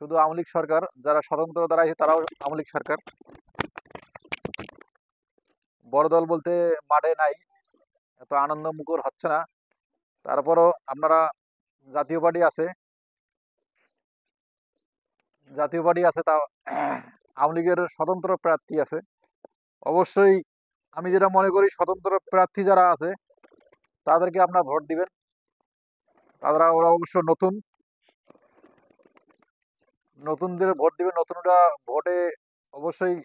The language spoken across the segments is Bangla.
শুধু আওয়ামী লীগ সরকার, যারা স্বতন্ত্র দ্বারা আছে তারাও আওয়ামী লীগ সরকার। বড় দল বলতে মাঠে নাই, এত আনন্দ মুখর হচ্ছে না। তারপরও আপনারা জাতীয় পার্টি আছে, জাতীয় পার্টি আছে, তা আওয়ামী লীগের স্বতন্ত্র প্রার্থী আছে। অবশ্যই আমি যেটা মনে করি, স্বতন্ত্র প্রার্থী যারা আছে তাদেরকে আপনারা ভোট দিবেন। ওরা অবশ্য নতুনদের ভোট দিবেন। নতুনরা ভোটে অবশ্যই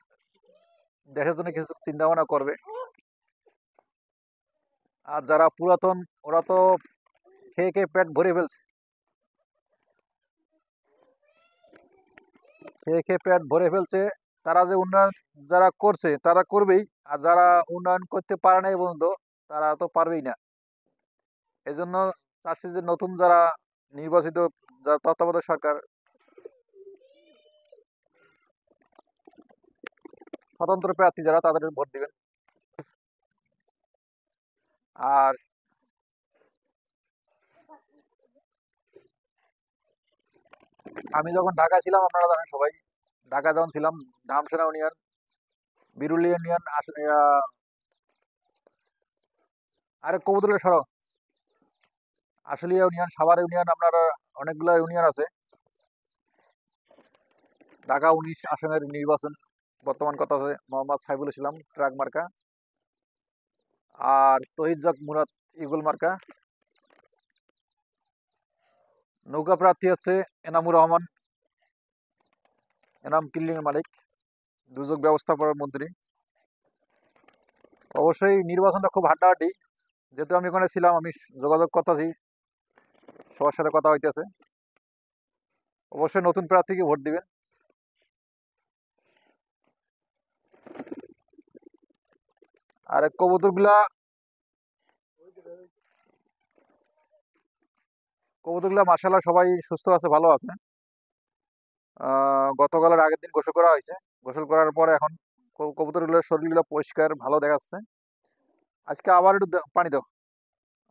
দেশের জন্য কিছু চিন্তা ভাবনা করবে। আর যারা পুরাতন, ওরা তো খেয়ে খেয়ে পেট ভরে ফেলছে, খেয়ে খেয়ে পেট ভরে ফেলছে। তারা যে উন্নয়ন যারা করছে তারা করবেই, আর যারা উন্নয়ন করতে পারে না এই পর্যন্ত, তারা তো পারবেই না। এজন্য চাচ্ছি যে নতুন যারা নির্বাচিত, যারা তত্ত্বাবধায়ক সরকার, স্বতন্ত্র প্রার্থী যারা, তাদের ভোট দিবেন। আর আমি যখন ঢাকা ছিলাম, আপনারা জানেন সবাই, ঢাকা যখন ছিলাম, ধামসোনা ইউনিয়ন, বিরুলি ইউনিয়ন, আরে কবুতরের সড়ক, আশুলিয়া ইউনিয়ন, সাভার ইউনিয়ন, আপনার অনেকগুলো ইউনিয়ন আছে। ঢাকা 19 আসনের নির্বাচন বর্তমান কথা আছে মোহাম্মদ সাইফুল ইসলাম ট্রাক মার্কা, আর তহিদ জক মুরাদ ইগল মার্কা। নৌকা প্রার্থী হচ্ছে এনামুর রহমান, এনাম কিল্লিং এর মালিক, দুর্যোগ ব্যবস্থাপনার মন্ত্রী। অবশ্যই নির্বাচনটা খুব হাড্ডাহাড্ডি। যেহেতু আমি ওখানে ছিলাম, আমি যোগাযোগ করতেছি, সবার সাথে কথা হইতেছে। অবশ্যই নতুন প্রার্থীকে ভোট দিবেন। আর কবুতরগুলা মাশাআল্লাহ সবাই সুস্থ আছে, ভালো আছে। গতকালের আগের দিন গোসল করা হয়েছে। গোসল করার পরে এখন কবুতরগুলোর শরীরগুলো পরিষ্কার, ভালো দেখাচ্ছে। আজকে আবার একটু পানি দাও,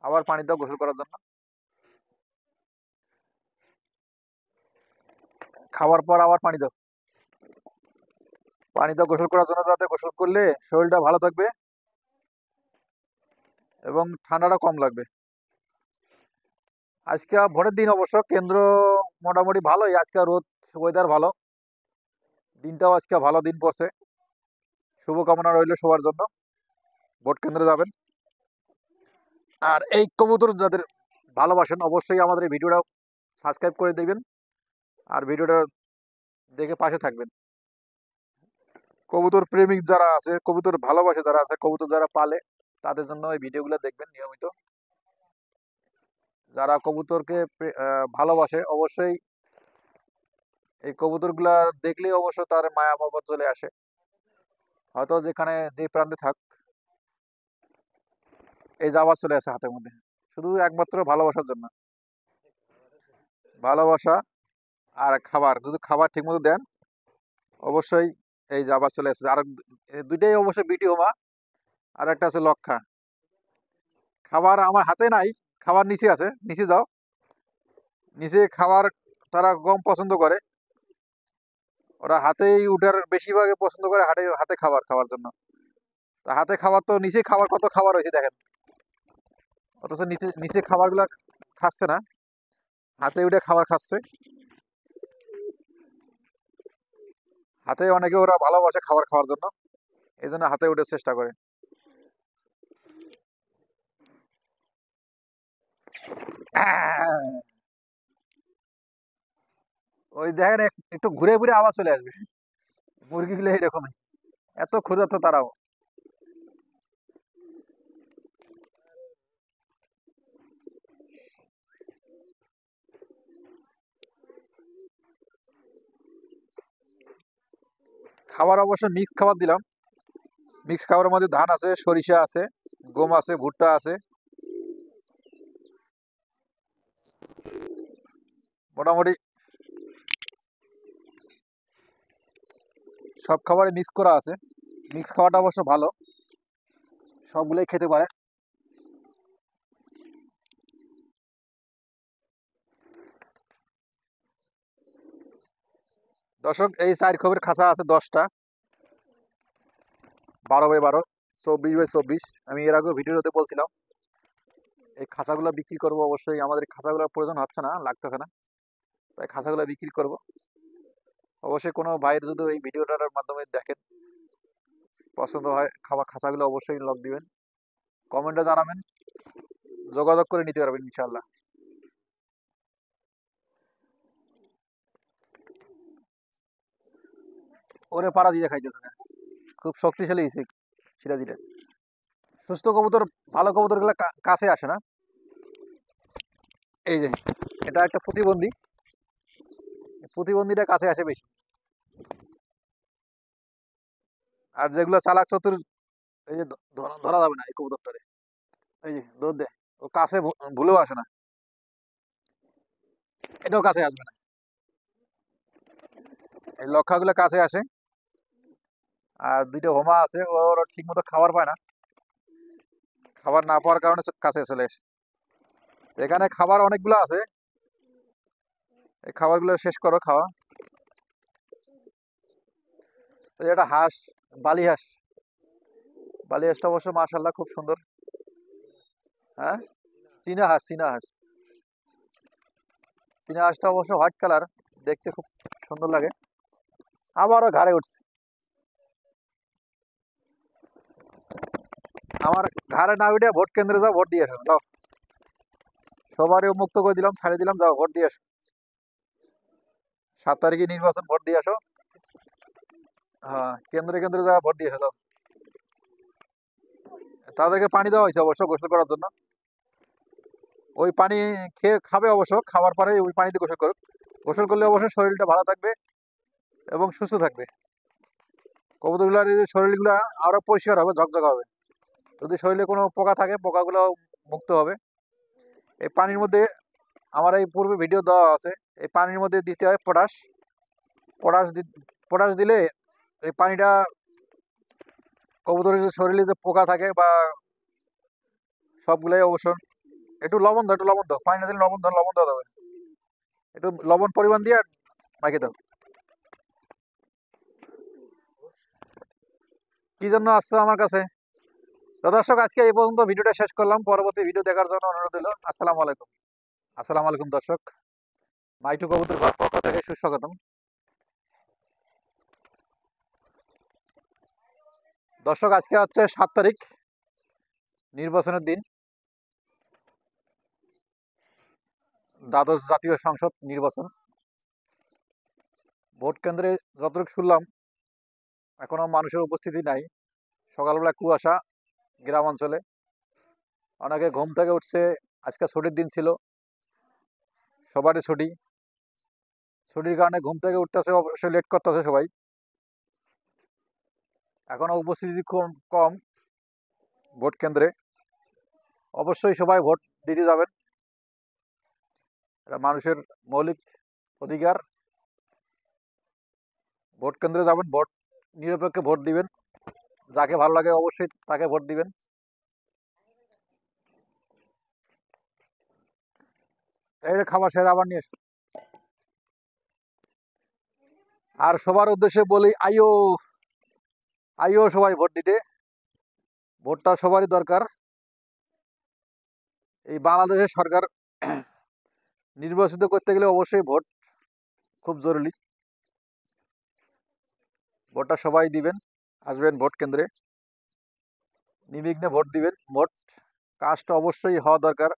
আবার পানি দাও গোসল করার জন্য। খাওয়ার পর আবার পানি দাও, পানি দাও গোসল করার জন্য, যাতে গোসল করলে শরীরটা ভালো থাকবে এবং ঠান্ডাটা কম লাগবে। আজকে ভোরের দিন, অবশ্য কেন্দ্র মোটামুটি ভালোই। আজকে রোদ, ওয়েদার ভালো, দিনটাও আজকে ভালো দিন পড়ছে। শুভকামনা রইল সবার জন্য, ভোট কেন্দ্রে যাবেন। আর এই কবুতর যাদের ভালোবাসেন, অবশ্যই আমাদের এই ভিডিওটা সাবস্ক্রাইব করে দেবেন, আর ভিডিওটা দেখে পাশে থাকবেন। কবুতর প্রেমিক যারা আছে, কবুতর ভালোবাসে যারা আছে, কবুতর যারা পালে, তাদের জন্য এই ভিডিওগুলো দেখবেন নিয়মিত। যারা কবুতরকে ভালোবাসে, অবশ্যই এই কবুতরগুলা দেখলে অবশ্য তার মায়া মহব্বত চলে আসে। হয়তো যেখানে যে প্রান্তে থাক, এই যে আবার চলে আসে হাতের মধ্যে, শুধু একমাত্র ভালোবাসার জন্য। ভালোবাসা আর খাবার, যদি খাবার ঠিক মতো দেন, অবশ্যই এই যে আবার চলে আসে। আর দুইটাই অবশ্যই বিটি হোমা, আর একটা আছে লক্ষা। খাবার আমার হাতে নাই, খাবার নিচে আছে, নিচে যাও। নিচে খাবার তারা কম পছন্দ করে, ওরা হাতেই উঠার বেশিরভাগে পছন্দ করে, হাতে হাতে খাবার খাওয়ার জন্য। তা হাতে খাবার তো নিচে খাবার, কত খাবার হয়েছে দেখেন, অথচ নিচে নিচে খাবারগুলা খাচ্ছে না, হাতে উঠে খাবার খাচ্ছে। হাতে অনেকে ওরা ভালোবাসে খাবার খাওয়ার জন্য, এই জন্য হাতে উঠে চেষ্টা করে। ওই দেখেন, একটু ঘুরে ঘুরে আবার চলে আসবে। মুরগিগুলো এরকমই, এত ক্ষুধার্ত তারাও। খাবার অবশ্য মিক্স খাবার দিলাম। মিক্স খাবারের মধ্যে ধান আছে, সরিষা আছে, গম আছে, ভুট্টা আছে, মোটামুটি সব খাবারে মিক্স করা আছে। মিক্স খাওয়াটা অবশ্য ভালো, সবগুলোই খেতে পারে। দর্শক, এই চার খোপের খাঁচা আছে 10টা, 12x12, 24x24। আমি এর আগেও ভিডিওতে বলছিলাম এই খাঁচাগুলো বিক্রি করব। অবশ্যই আমাদের খাঁচাগুলোর প্রয়োজন হচ্ছে না, লাগতেছে না, তাই খাঁচাগুলো বিক্রি করব। অবশ্যই কোনো ভাইয়ের যদি এই ভিডিওটার মাধ্যমে দেখেন, পছন্দ হয় খাঁচাগুলো, অবশ্যই লক দিবেন, কমেন্টে জানাবেন, যোগাযোগ করে নিতে পারবেন ইনশাল্লাহ। ওরে পাড়া দিয়ে খাইতেছে না, খুব শক্তিশালী হয়েছে সিরাজিটা। সুস্থ কবুতর, ভালো কবুতর গুলো কাছে আসে না। এই যে এটা একটা প্রতিবন্ধী, প্রতিবন্ধীটা কাছে আসে বেশি। আর যেগুলো চালাক চতুর, এই যে ধরা যাবে না এই কবুতরটারে। এই যে দৌড় দেয়, ও কাছে ভুলেও আসে না, এটাও কাছে আসবে না। এই লক্ষাগুলো কাছে আসে। আর দুইটা হোমা আছে, ওর ঠিক মতো খাবার পায় না, খাবার না পাওয়ার কারণে কাছে চলে আসে। এখানে খাবার অনেকগুলো আছে, এই খাবারগুলো শেষ করো খাওয়া। এটা হাঁস, বালি হাঁস। বালি হাঁসটা অবশ্য মাশাআল্লাহ খুব সুন্দর। হ্যাঁ, চীনা হাঁস, চীনা হাঁস। চীনা হাঁসটা অবশ্য হোয়াইট কালার, দেখতে খুব সুন্দর লাগে। আমারও ঘাড়ে উঠছে, আমার ঘাড়ে না উঠে ভোট কেন্দ্রে যাও, ভোট দিয়ে আসো। যাও, সবারই মুক্ত করে দিলাম, ছাড়িয়ে দিলাম, যাও ভোট দিয়ে আসো। 7 তারিখে নির্বাচন, ভোট দিয়ে আসো। হ্যাঁ, কেন্দ্রে কেন্দ্রে যাও, ভোট দিয়ে আসো। যাও, তাদেরকে পানি দেওয়া হয়েছে অবশ্য গোসল করার জন্য। ওই পানি খেয়ে খাবে অবশ্য, খাবার পরে ওই পানিতে গোসল করুক। গোসল করলে অবশ্যই শরীরটা ভালো থাকবে এবং সুস্থ থাকবে। কবুতরগুলোর এই শরীরগুলো আরো পরিষ্কার হবে, ঝকঝক হবে। যদি শরীরে কোনো পোকা থাকে, পোকাগুলো মুক্ত হবে। এই পানির মধ্যে, আমার এই পূর্বে ভিডিও দেওয়া আছে, এই পানির মধ্যে দিতে হয় পটাশ। পটাশ পটাশ দিলে এই পানিটা কবুতরের যে শরীরে যে পোকা থাকে বা সবগুলাই অবশ্য। একটু লবণ দাও, একটু লবণ দাও, পানি না দিলে লবণ দাও, লবণ দেওয়া যাবে, একটু লবণ পরিমাণ দিয়ে মাখিয়ে দাও। কি জন্য আসছো আমার কাছে? তো দর্শক, আজকে এই পর্যন্ত ভিডিওটা শেষ করলাম। পরবর্তী ভিডিও দেখার জন্য অনুরোধ হলো। আসসালামু আলাইকুম। আসসালামু আলাইকুম দর্শক, মাইটু কবুতর ঘর পক্ষ থেকে সুস্বাগতম। দর্শক, আজকে হচ্ছে 7 তারিখ, নির্বাচনের দিন, দ্বাদশ জাতীয় সংসদ নির্বাচন। ভোট কেন্দ্রে যতটুকু শুনলাম, এখনো মানুষের উপস্থিতি নাই। সকালবেলা কুয়াশা গ্রাম অঞ্চলে, অনেকে ঘুম থেকে উঠছে। আজকে ছুটির দিন ছিল, সবারই ছুটি। ছুটির কারণে ঘুম থেকে উঠতেছে, অবশ্যই লেট করতেছে সবাই। এখনো উপস্থিতি কম কম ভোট কেন্দ্রে। অবশ্যই সবাই ভোট দিতে যাবেন, এটা মানুষের মৌলিক অধিকার। ভোট কেন্দ্রে যাবেন, ভোট নিরপেক্ষে ভোট দিবেন, যাকে ভালো লাগে অবশ্যই তাকে ভোট দিবেন। এই যে খাবার সেরে আবার নিয়ে এসো। আর সবার উদ্দেশ্যে বলি, আইও আইও সবাই ভোট দিতে। ভোটটা সবারই দরকার। এই বাংলাদেশের সরকার নির্বাচিত করতে গেলে অবশ্যই ভোট খুব জরুরি। ভোটটা সবাই দিবেন, আসবেন ভোট কেন্দ্রে, নির্বিঘ্নে ভোট দিবেন। ভোট কাজটা অবশ্যই হওয়া দরকার।